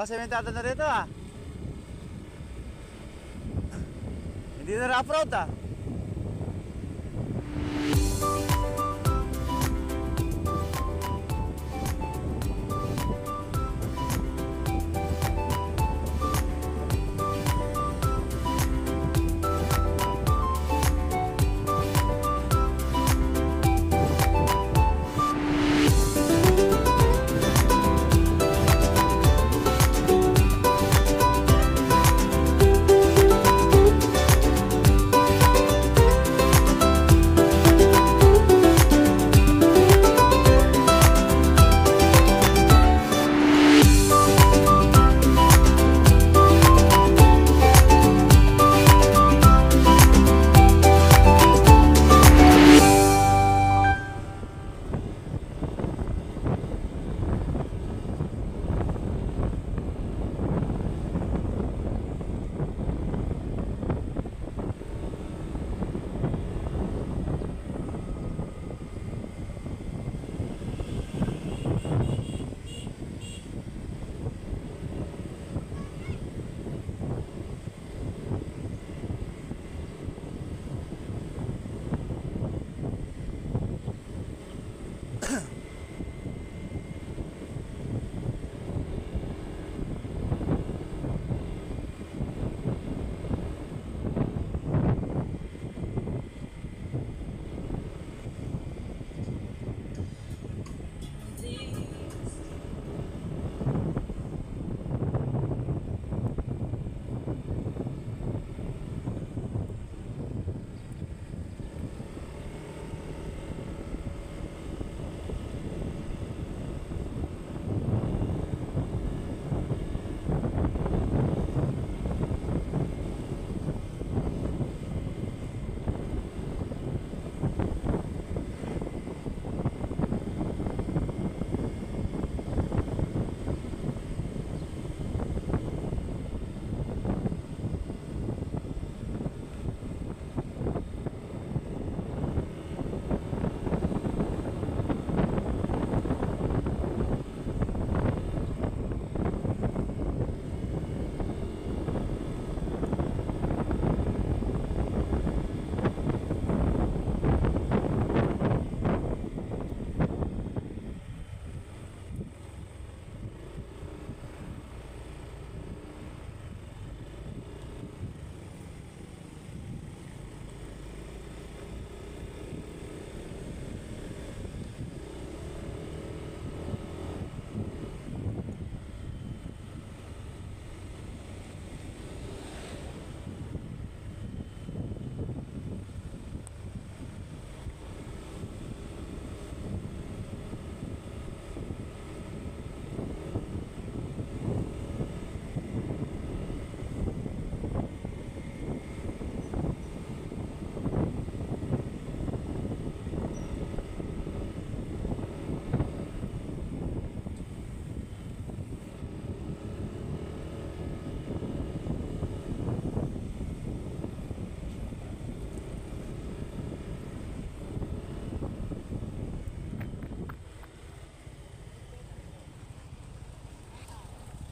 Sementado na rito ah. Hindi na rough road ah.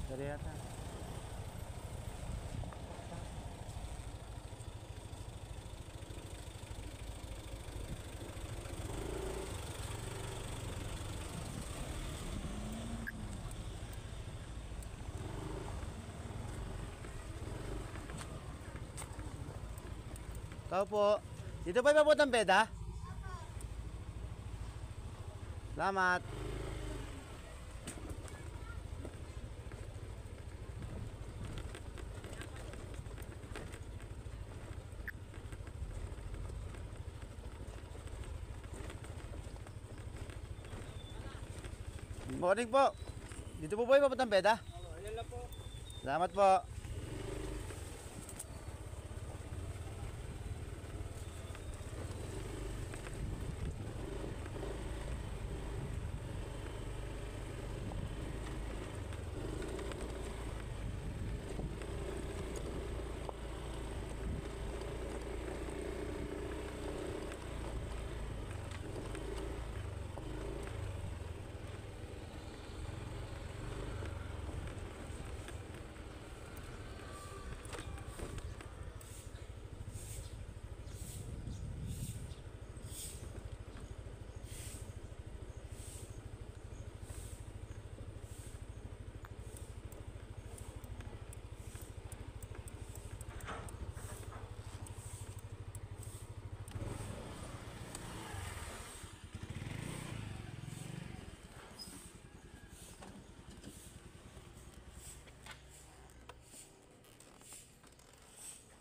Dari yata. Tao po. Dito pa ipapunta ang peda? Salamat. Morning po. Dito po ba ipapunta ang peda? Ayan lang po. Salamat po.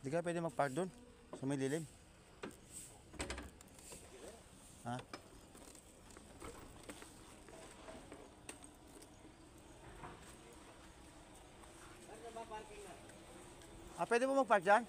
Di ka pwede mag-park doon? Sa may lilim? Ha? Pwede mo mag-park dyan?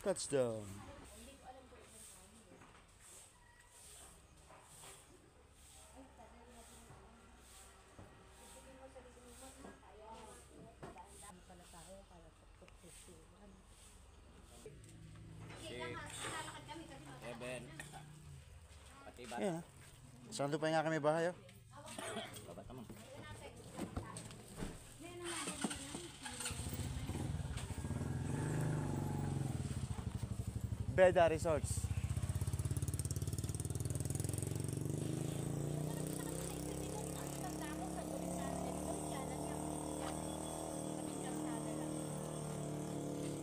Touchdown. Eben. Pati ba? Ayan, ha? Saan pa nga kami bahay, oh. Baba mo. Beda Resorts.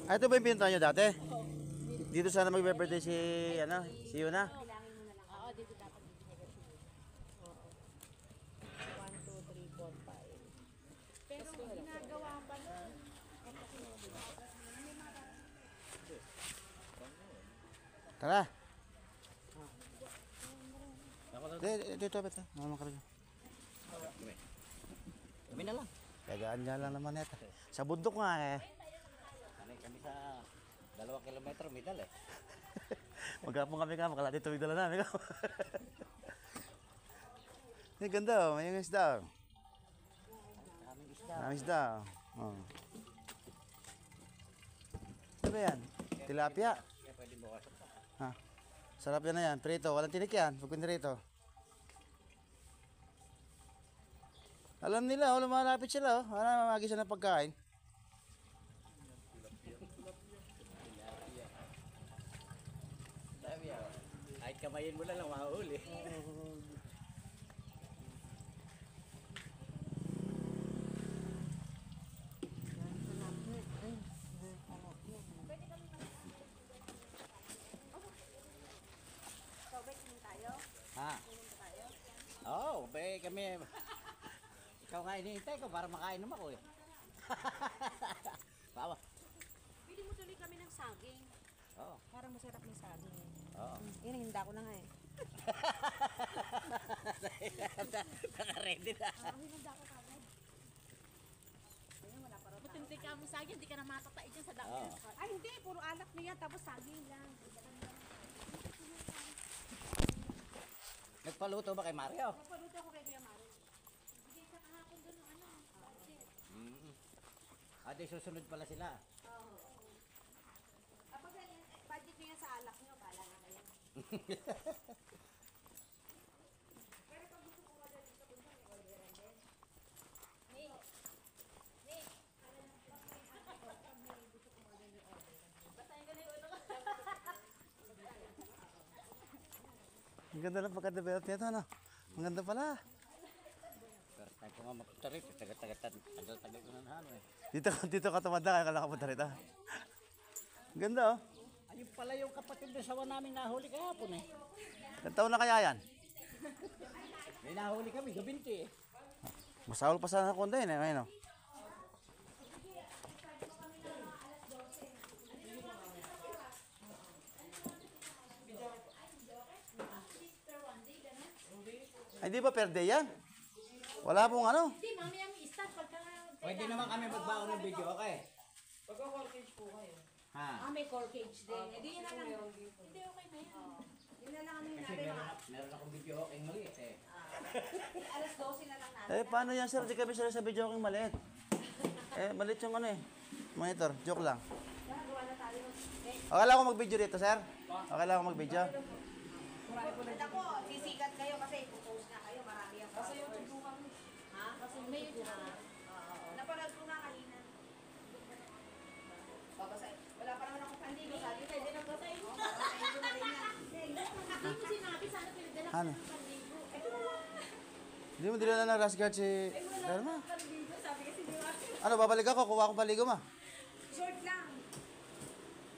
Ito ba yung pinuntahan nyo dati? Dito sana mag-birthday si, si Yuna. Oo, dito dapat bibigyan siya. Oo. 1, 2, 3, 4, 5. Pero ginagawa pa nun. Tara. Dito, beta. Mama ka rin. Kami na lang. Tagaan dyan lang naman ito. Sa bundok nga eh. Sanay kami sa 2 kilometro, may dal eh. Magkapong kami ka, makalati tubig dala namin ka. Ang ganda, may yung isda. Daming isda. Maraming isda. Oh. Ano ba yan? Tilapia. Kaya pwede bukas. Ha. Sarap yan na yan. Prito. Walang tinik yan. Pag rito. Alam nila, oh, lumalapit sila. Oh. Wala mamagi sila ng pagkain. Dami ah. Kahit kamayin mo lang mahuli. Ha? Oo, be kami. Ikaw nga hinihintay ko para makain naman ako eh. Bawa. Pili mo tuloy kami ng saging. Oo. Parang masarap yung saging. Oo. Yun, hinda ko na nga eh. Naka-ready na. Hinda ko kagad. Ayun, wala pa rin. Buti hindi ka mo saging, hindi ka na matatai dyan sa dami. Oo. Ay, hindi. Puro alak niya, tapos saging lang. Nagpaluto ba kay Mario? Papaluto ako kay Kuya Maro. Hindi sa kahapon doon ng ano. Ate, susunod pala sila. Kapag budget niya sa alak niyo, bala na kayo. Pero pag gusto ko wala dito, kung saan orderan din. Nick! Nick! Basahin ko na yung ulo ko. Ang ganda lang pagka-develop nito, ano? Ang ganda pala. First time ko nga mapunta rito. Tagal-tagal ko na nahan eh. Dito ka tumanda, kaya ka nakapunta rito. Ang ganda, oh. Ayun pala yung kapatid na sawa namin nahuli kahapon eh. Ilang taon na kaya yan? May nahuli kami, gabinti eh. Masahol pa sa konda yun, eh. Ayun, oh. Ay, di ba per day yan? Wala pong ano. Hindi, mamaya may start pagka... Pwede naman kami magbaon ng video, okay? Pagka-mortgage po kayo. Ha? may core cage din. Hindi, yun na lang. Hindi, okay na yan. Yun na lang kami Kasi meron akong video okay maliit eh. Alas 12 na lang natin. Eh, paano yan, sir? Di kami sila sa video kong maliit. Eh, maliit yung ano eh. Monitor, joke lang. Okay lang ako mag-video dito, sir? Okay lang ako mag-video? Ako, sisikat kayo kasi ipopost na kayo. Marami ang Kasi yung tubo kami. Ha? May yun na. Napanood ko nga kanina. Babasa. Wala pa naman akong pandigo. Sabi ko, hindi nagpatay mo. Babasay ko na rin yan. Hindi mo sinabi, sana pinadala Ano? ng panligo. Hindi mo dinala ng rash guard si Derma. Pandigo, sabi kasi di ba? Ano, babalik ako, kuha ko paligo ma. Short lang.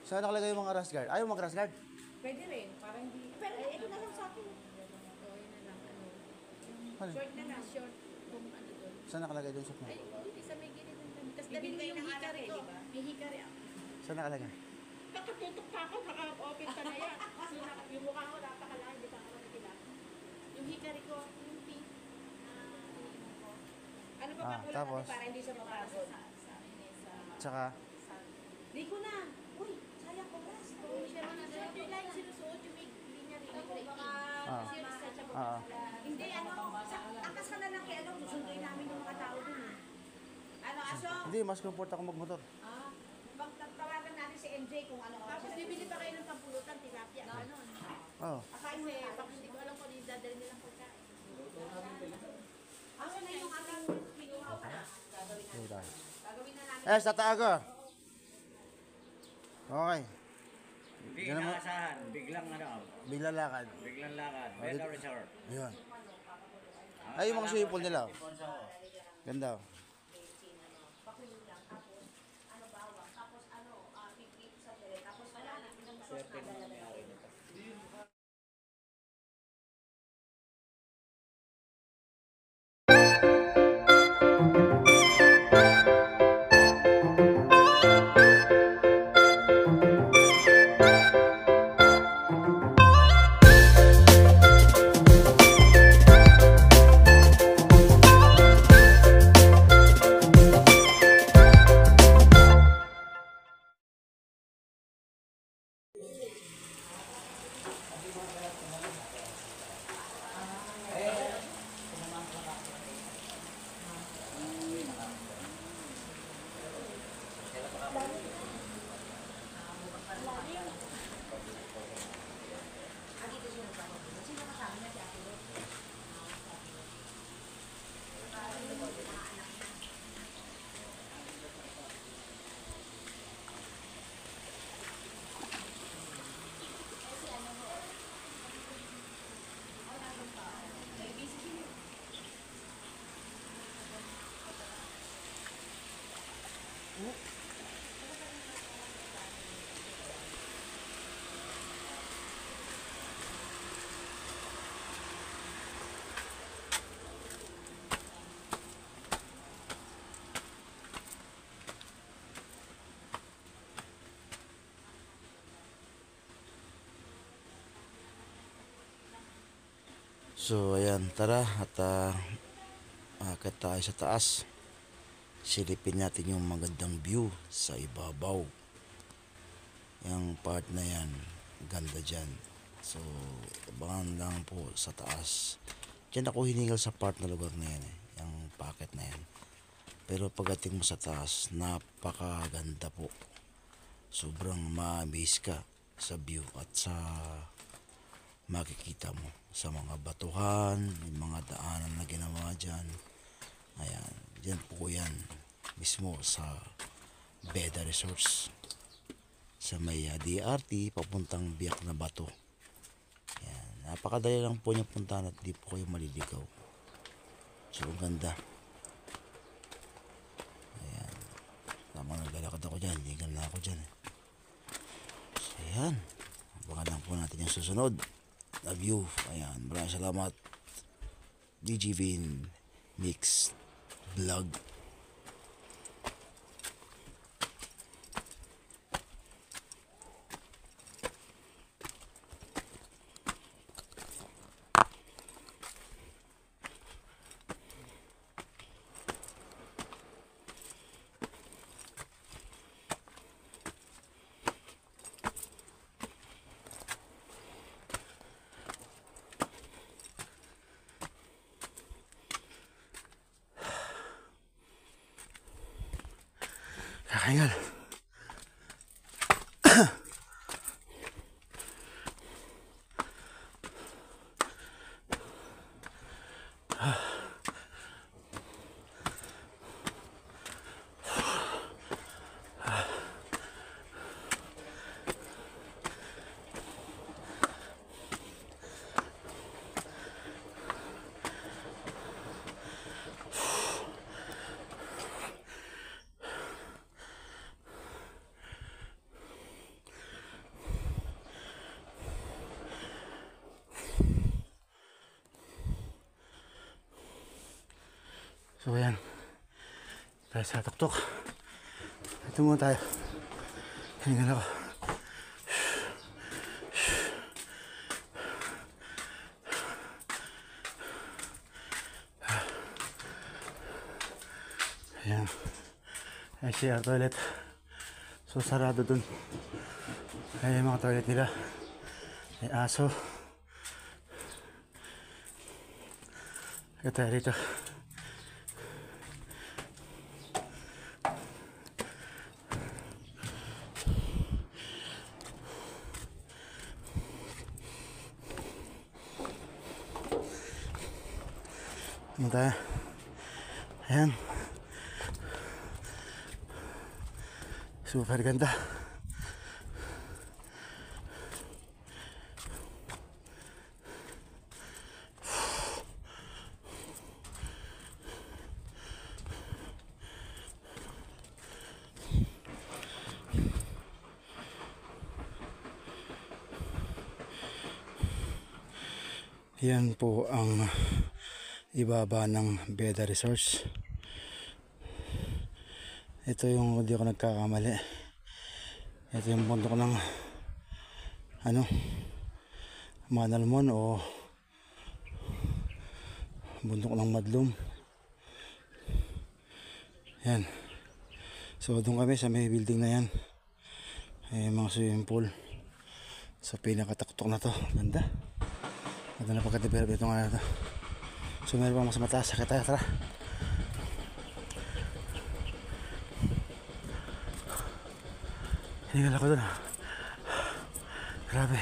Saan nakalagay yung mga rash guard? Ayaw mag-rash guard. Pwede rin. Para hindi. Pero ito na lang sa akin. Gawin na lang, ano. Ano? Short na lang. Short, kung ano doon. Saan nakalagay doon sa phone? Ay, hindi sa may gilid ng dami. Tapos dali mo Bibigay yung ng anak hikari eh, ko. di ba? May hikari ako. Saan nakalagay? Nakatutok pa ako, naka-open pa na yan. Kasi yung mukha ko napakalaki, di ba ako nakilala. Yung hikari ko, yung pink na ininom ko. Ano pa Ah, ba kulang tapos? natin para hindi siya mapagod? Sa amin eh, sa... Tsaka, Rico na. Uy, sayang oras. Kung siya mga nasuot, yung lang sinusuot, yung may linya rin, yung gray pink. Ah. Kasi yung stretchable Ah. Hindi, ano, angkas ka na lang kay ano, susunduin namin yung mga tao dun. Ano, aso? hindi, mas comfort ako magmotor. Tawagan natin si MJ kung ano oras. Tapos bibili pa kayo ng pampulutan, tilapia, gano'n. Oo. Akain mo Kasi na. baka hindi ko alam kung ano yung dadalhin nilang pagkain. Asa na yung ating kinuha pa? Sige tayo. Gagawin na namin. Eh, sa taago. Okay. Hindi Yan naman. inaasahan. Biglang ano. Bigla lakad. Biglang lakad. Bella Resort. Ayun. Ay, yung mga swimming pool nila. oh. Ganda. oh. Ano bawang, tapos ano, pipit sa tele, tapos wala na, pinagmasok Swerte na. na nangyari nito. So, ayan, tara at akit tayo sa taas. Silipin natin yung magandang view sa ibabaw. Yung part na yan, ganda dyan. So, abangan lang po sa taas. Diyan ako hiningal sa part na lugar na yan, yung packet na yan. Pero pagdating mo sa taas, napakaganda po. Sobrang ma-amaze ka sa view at sa makikita mo sa mga batuhan, yung mga daanan na ginawa dyan. Ayan, dyan po yan mismo sa Beda Resorts sa may DRT papuntang Biak na Bato. Ayan, napakadali lang po niyang puntahan at di po kayo maliligaw. So, ang ganda. Ayan, tamang naglalakad ako dyan, ligal na ako dyan. So, ayan, abangan lang po natin yung susunod na view. Ayan, maraming salamat. DJ Vin Mix Vlog. Kakaingal. So ayan, tayo sa tuktok. Ito muna tayo. Hiningan ako. Ayan. SCR toilet. So sarado dun. Ayan yung mga toilet nila. May aso. Ito tayo rito. Ano tayo? Ayan. Super ganda. Yan po ang ibaba ng Beda Resorts. Ito yung hindi ako nagkakamali. Ito yung bundok ng Manalmon o bundok ng Madlum. Yan. So doon kami sa may building na yan. May mga swimming pool. Sa pinakataktok na to. Ganda. Ganda na pagka-develop ito nga ito. So meron pang mas mataas. Sakit tayo, tara. Hinigal ako dun. Grabe.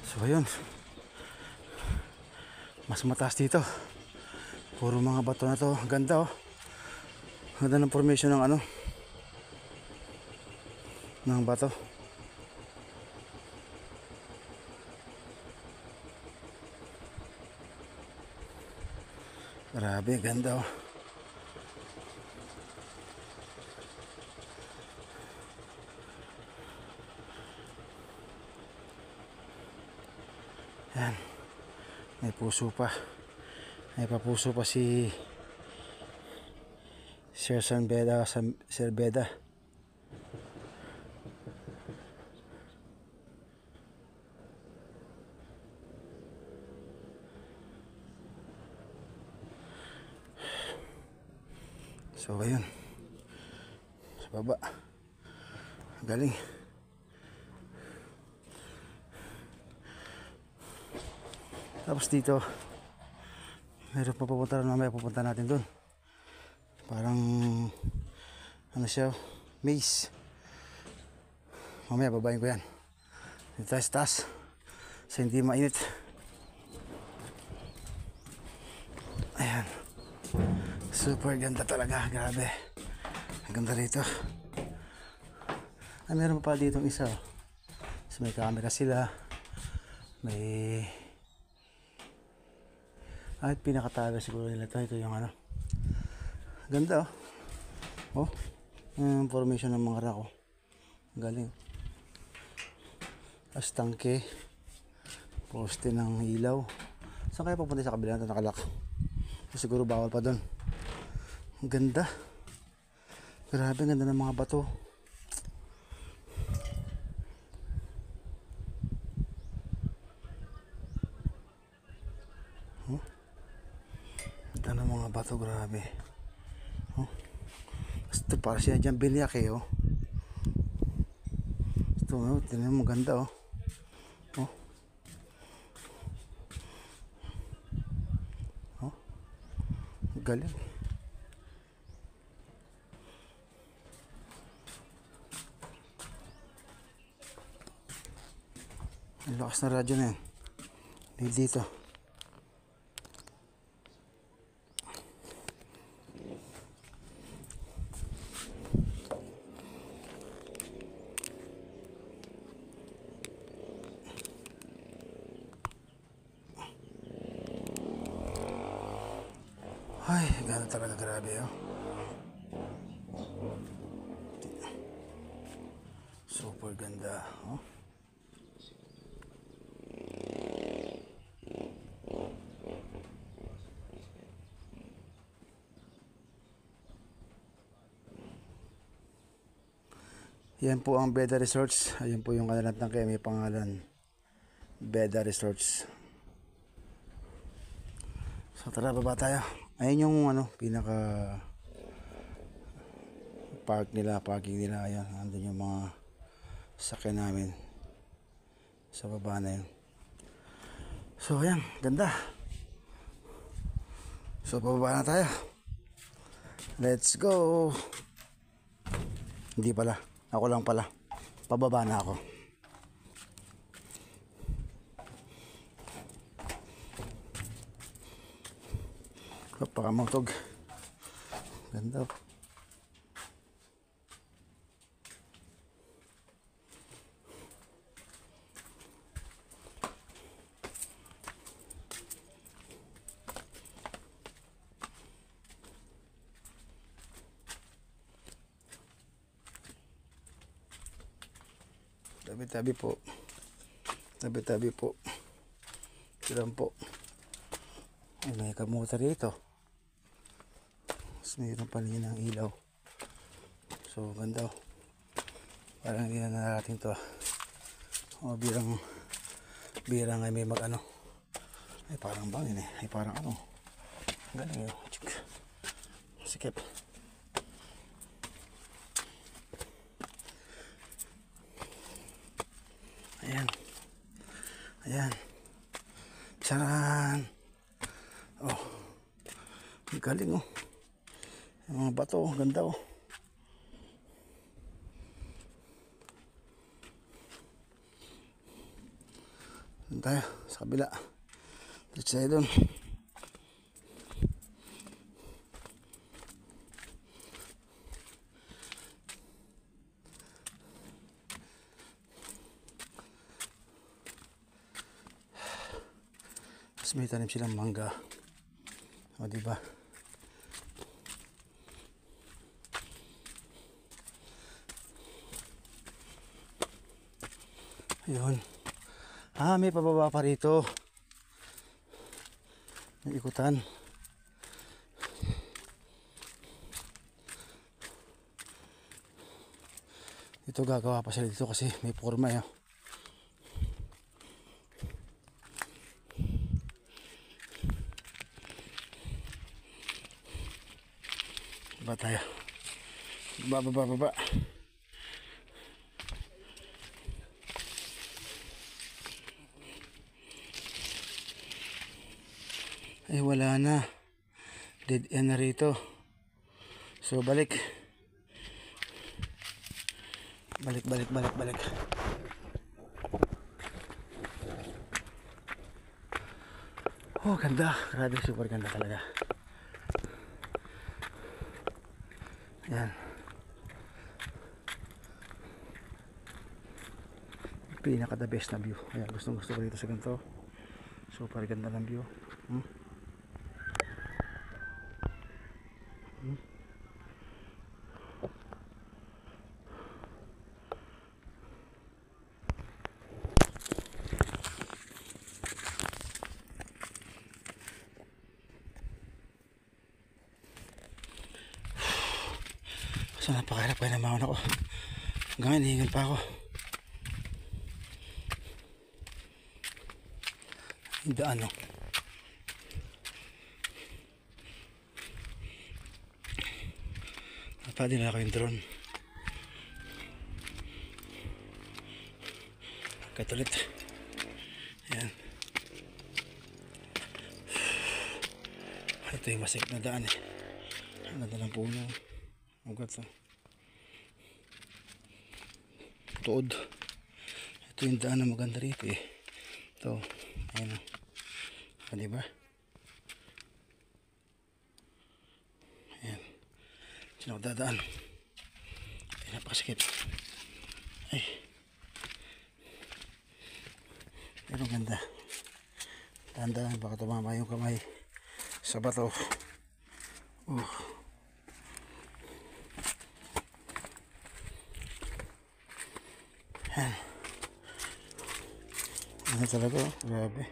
So ayun. Mas mataas dito. Puro mga bato na to. Ganda oh. Ganda ng formation ng ng bato. Grabe, ganda oh. Yan. May puso pa. May papuso pa si Sir Beda. Sir Beda. So ayun. Sa baba. Galing. Tapos dito meron pa pupunta na, may pupunta natin doon. Parang siya, maze. Mamaya babayin ko yan. Dito tayo sa taas. Sa hindi mainit. Ayan. Super ganda talaga. Grabe. Ang ganda rito. Ay, meron pa dito isa. So, may camera sila. May at pinakatabi siguro nila ito. Ito yung ganda oh. Yung formation ng mga rock oh. Galing. Astangke. Poste ng ilaw. Saan kaya pupunta sa kabila na nakalak? Siguro bawal pa doon. Ang ganda. Grabe, ganda ng mga bato. Ganda ng mga bato, grabe. Ito para siya dyan bilyak eh oh. Ito tingnan mo, ganda oh. Galing. Ang lakas na radyo na yan. Dito. Ay, gano'n talaga grabe oh. Super ganda oh. Yan po ang Beda Resorts. Ayun po yung kanilang tangke, may pangalan Beda Resorts. So tara, baba tayo. Ayun yung pinaka parking nila. Ayan, andun yung mga sakyan namin sa baba na yun. So ayan, ganda. So bababa na tayo. Let's go. Hindi pala, ako lang pala. Pababa na ako. Pakamutog. Ganda. Tabi-tabi po. Tabi-tabi po. Silang po. Ay, may kamuta rito. Tapos mayroon pa rin ng ilaw. So, ganda oh. Parang hindi na narating to. O, birang ay may ay parang bangin eh. Ay parang galing yun. Sikip. Ayan. Ayan. Tsaran. Oh. Galing oh. Yung mga bato, ganda oh. Doon tayo, sa kabila. Dito tayo doon. Tapos may tanim silang mangga. O diba? Ayun. May pababa pa rito. May ikutan. Ito gagawa pa sila dito kasi may forma eh. Baba tayo. Baba. Ay wala na. Dead end na rito. So balik. Balik. Oh, ganda. Grabe, super ganda talaga. Yan. Pinaka the best na view. Ayan, gusto ko dito sa ganito. Super ganda ng view. So napakahirap kaya naman ako. Hanggang hinihingal pa ako. Yung daan oh. Napadala ako yung drone. Katulit. Ayan. Ito yung masik na daan eh. Ang ganda ng puno. Ugat oh. Tuod. Ito yung daan na maganda rito eh. Ito. Ayan oh. Diba? Ayan. Sino ko dadaan? Ay, napakasikip. Ay. Pero ganda. Tandaan, baka tumama yung kamay sa bato. Ano talaga, oh. Grabe.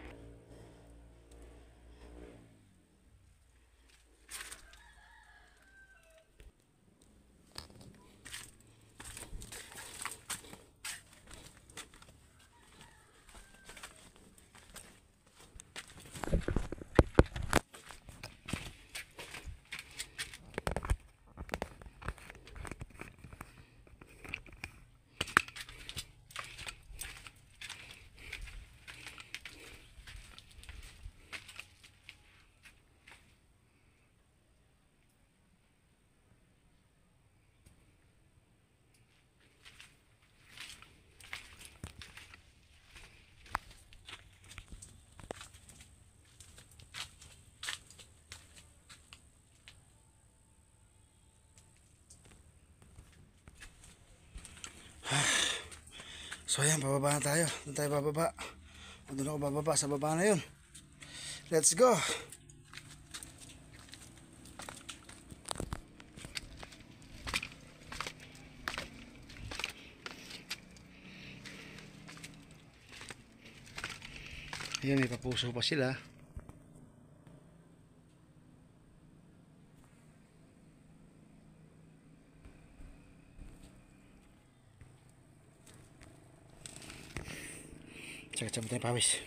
So ayan, bababa na tayo. Doon tayo bababa. Doon ako bababa sa baba na yun. Let's go! Ayan, may papuso pa sila. Sakit-sakit tayo pawis.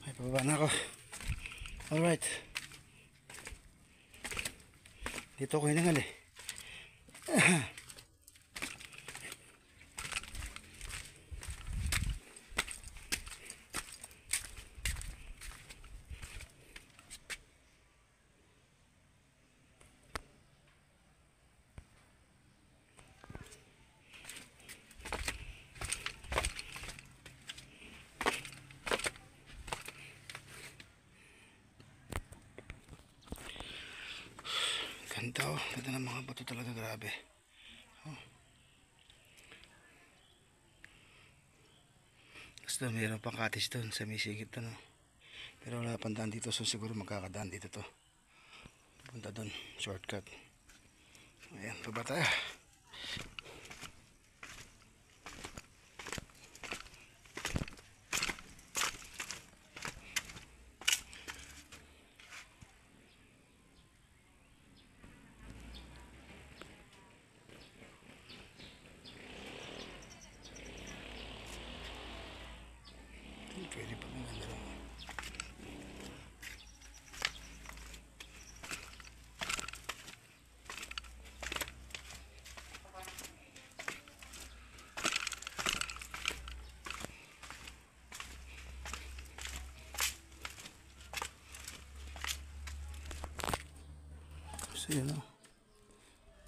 Ay, pababa na ako. Alright. Dito ako hinangal eh. Ganda oh. Ganda ng mga bato talaga, grabe. Oh. Basta mayroon pang cottage doon sa may sigit doon. Oh. Pero wala pang daan dito, so siguro magkakadaan dito to. Punta doon, shortcut. Ayan, baba tayo. Pwede pa mga dalawa. So yun o.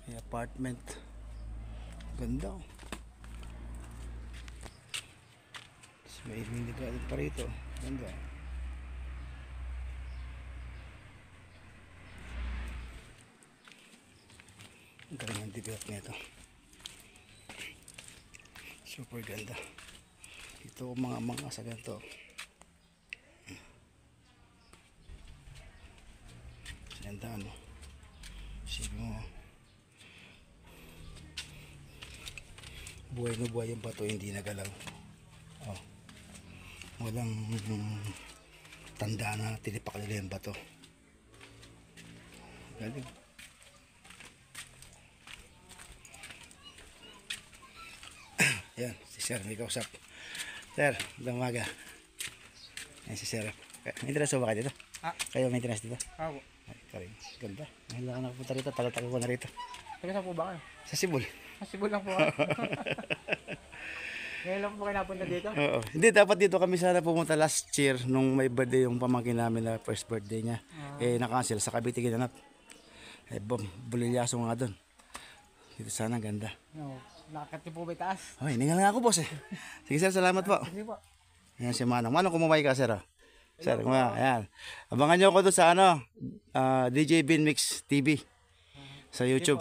May apartment. Ganda o. May minigalit pa rito. Ganda. Ang galing ang develop nito. Super ganda. Ito mga sa ganito. Ganda ano. Sige mo. Buhay na buhay yung bato, hindi nagalaw. Oh. Walang tanda na tinipak nila yung bato. Galing. Yan, si Sir may kausap. Sir, magandang umaga. Yan si Sir. Maintenance ba kayo dito? Kayo maintenance dito? Ako. Ay, karin. Ganda. Ngayon lang ako nakapunta rito. Tagal-tagal ko na rito. Taga saan po ba kayo? Sa Sibol. Masibol lang po ako. Ngayon lang po kayo napunta dito? Oo. Hindi, dapat dito kami sana pumunta last year nung may birthday yung pamangkin namin na first birthday niya. Eh, na-cancel sa Cavite ginanap. Eh, bulilyaso nga doon. Dito sana, ganda. No, nakakati po ba taas? Hoy, ningal nga ako, boss eh. Sige sir, salamat po. Sige po. Yan si Manong. Manong, kumumay ka, sir. Sir, kumumay. Ayan. Abangan nyo ako doon sa DJ Bin Mix TV. Sa YouTube.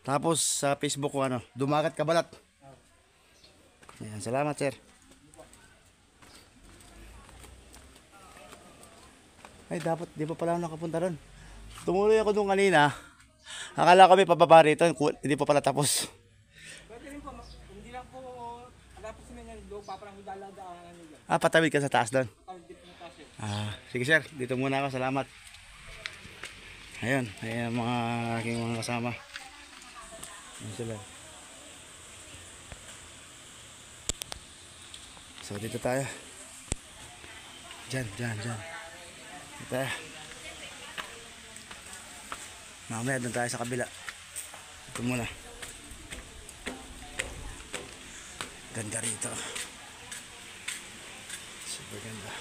Tapos sa Facebook ko, Dumagat Kabalat. Ayan, salamat, sir. Ay, dapat, di pa pala ako nakapunta ron. Tumuloy ako nung kanina. Akala ko may pababa rito, hindi pa pala tapos. Pwede rin po, hindi lang po, agapos na yan, doon pa parang daladaanan nyo dyan. Ah, patawid ka sa taas doon. Tawid dito na taas yun. Sige sir, dito muna ako. Salamat. Ayun, ayun ang mga aking mga kasama. Ayun sila. So dito tayo. Diyan. Dito tayo. Mamaya doon tayo sa kabila. Ito muna. Ganda rito. Super ganda.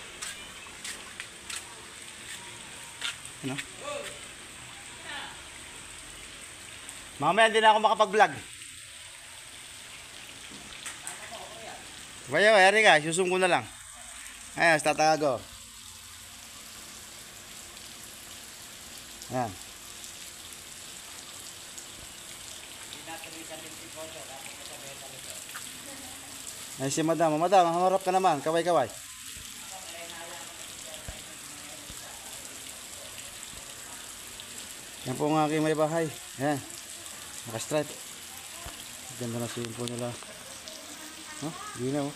Ano? Mamaya hindi na ako makapag-vlog. Bayo, yari ka. Susung ko na lang. Ayan, tatanga ko. Ayan. Ay si madam. Madam, hamarap ka naman. Kaway-kaway. Yan po ang aking may bahay. Ayan. Naka-stripe. Ganda na swimming pool nila. Oh, di na oh.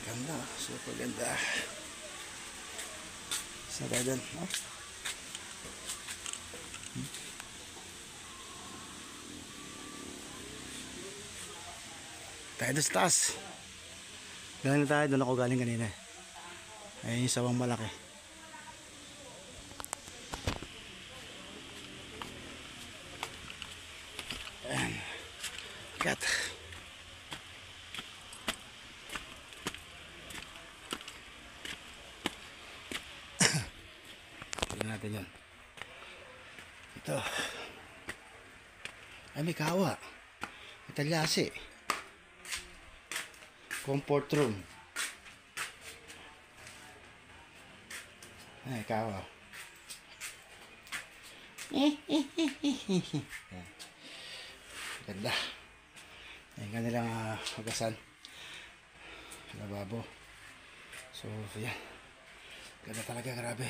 Ganda, super ganda. Saan tayo dyan? Oh. Tayo doon sa taas. Galing na tayo, doon ako galing kanina. Ayun yung sawang malaki. Ayan. Kat. Tignan natin yan. Ito. Ay, may kawa. May talyasi. Comfort room. Ay, kawa. Ganda. Ayan kanilang agasan. Lababo. So, yan. Ganda talaga, grabe.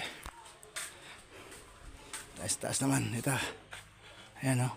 Taas-taas naman. Ito. Ayan, oh.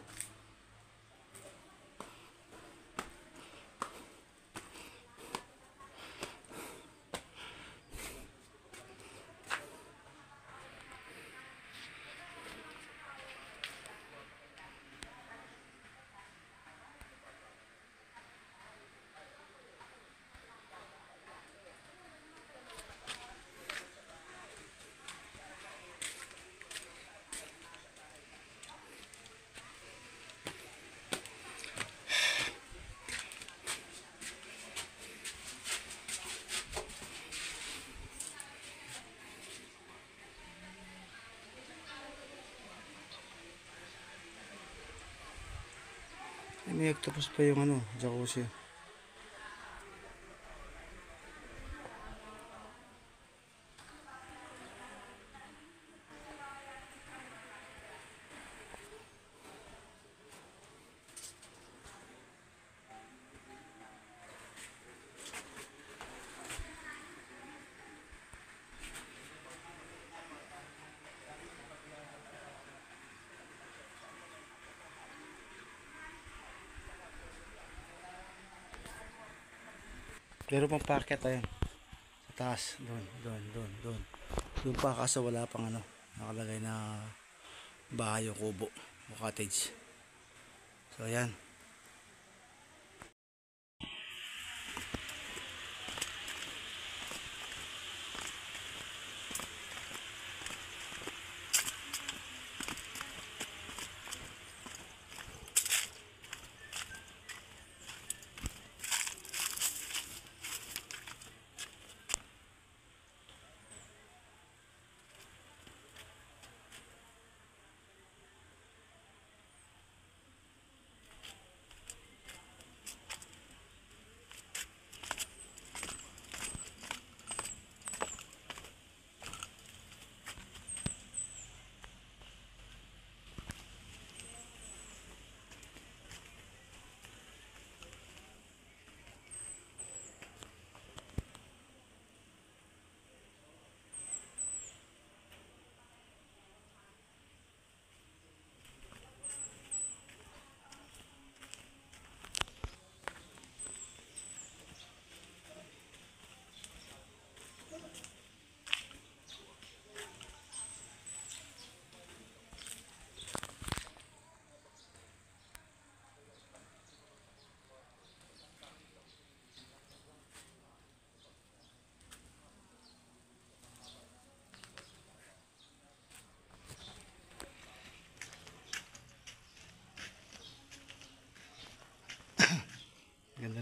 May octopus pa yung ano, jacuzzi. Pero pang packet ayun. Sa taas, doon. Doon pa kaso wala pang ano, nakalagay na bahay o kubo o cottage. So ayan.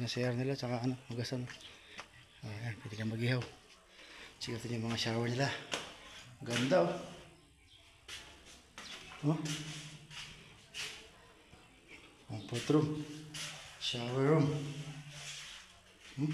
na CR nila, tsaka ano, hugasan. Ayan, pwede kang mag-ihaw. Sikat yung mga shower nila. Ganda oh. Oh. Comfort room. Shower room. Hmm?